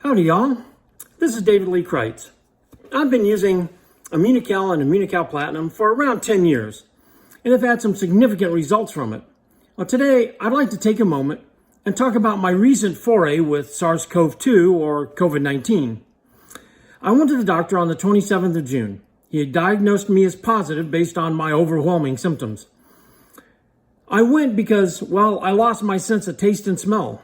Howdy, y'all. This is David Lee Kreitz. I've been using Immunical and Immunical Platinum for around 10 years, and have had some significant results from it. Well, today, I'd like to take a moment and talk about my recent foray with SARS-CoV-2 or COVID-19. I went to the doctor on the 27th of June. He had diagnosed me as positive based on my overwhelming symptoms. I went because, I lost my sense of taste and smell.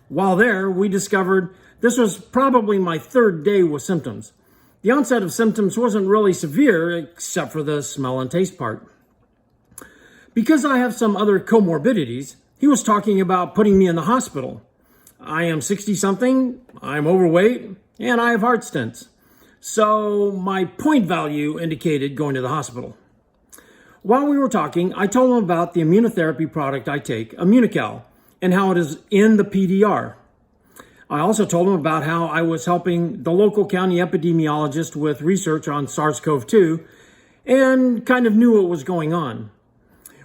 While there, we discovered this was probably my third day with symptoms. The onset of symptoms wasn't really severe, except for the smell and taste part. Because I have some other comorbidities, he was talking about putting me in the hospital. I am 60-something, I'm overweight, and I have heart stents. So my point value indicated going to the hospital. While we were talking, I told him about the immunotherapy product I take, Immunical, and how it is in the PDR. I also told him about how I was helping the local county epidemiologist with research on SARS-CoV-2 and kind of knew what was going on.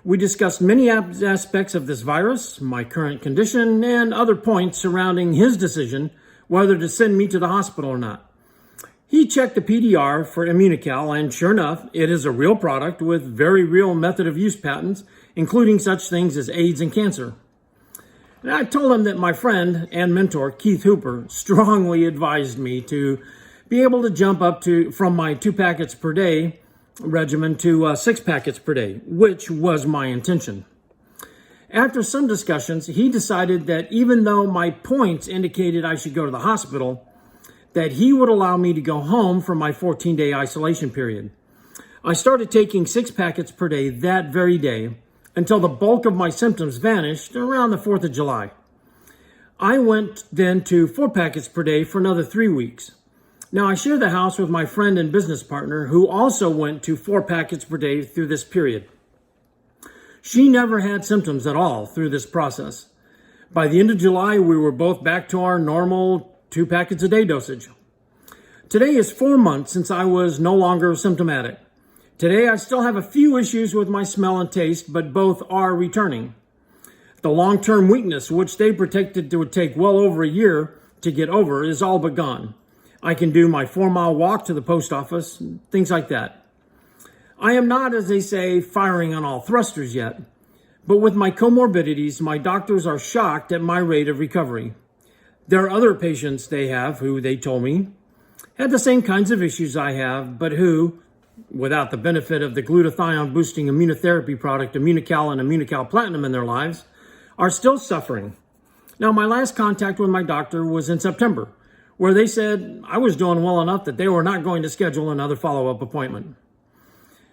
We discussed many aspects of this virus, my current condition, and other points surrounding his decision whether to send me to the hospital or not. He checked the PDR for Immunical, and sure enough, it is a real product with very real method of use patents, including such things as AIDS and cancer. And I told him that my friend and mentor, Keith Hooper, strongly advised me to be able to jump up from my 2 packets per day regimen to 6 packets per day, which was my intention. After some discussions, he decided that even though my points indicated I should go to the hospital, that he would allow me to go home for my 14-day isolation period. I started taking 6 packets per day that very day, until the bulk of my symptoms vanished around the 4th of July. I went then to 4 packets per day for another 3 weeks. Now, I share the house with my friend and business partner who also went to 4 packets per day through this period. She never had symptoms at all through this process. By the end of July, we were both back to our normal 2 packets a day dosage. Today is 4 months since I was no longer symptomatic. Today, I still have a few issues with my smell and taste, but both are returning. The long-term weakness, which they predicted would take well over a year to get over, is all but gone. I can do my 4-mile walk to the post office, things like that. I am not, as they say, firing on all thrusters yet, but with my comorbidities, my doctors are shocked at my rate of recovery. There are other patients they have who, they told me, had the same kinds of issues I have, but who, without the benefit of the glutathione-boosting immunotherapy product Immunical and Immunical Platinum in their lives, are still suffering. Now, my last contact with my doctor was in September, where they said I was doing well enough that they were not going to schedule another follow-up appointment.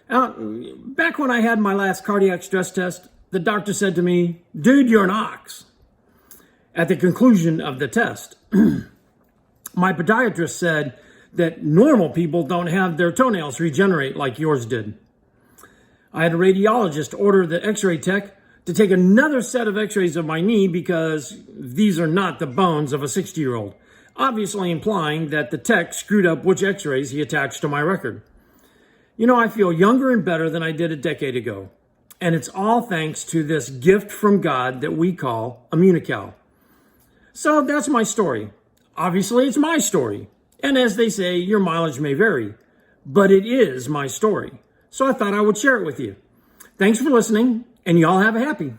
Now, back when I had my last cardiac stress test, the doctor said to me, "Dude, you're an ox." At the conclusion of the test, my podiatrist said that normal people don't have their toenails regenerate like yours did. I had a radiologist order the x-ray tech to take another set of x-rays of my knee because these are not the bones of a 60-year-old, obviously implying that the tech screwed up which x-rays he attached to my record. You know, I feel younger and better than I did a decade ago, and it's all thanks to this gift from God that we call Immunical. So that's my story. Obviously, it's my story. And as they say, your mileage may vary, but it is my story. So I thought I would share it with you. Thanks for listening, and y'all have a happy.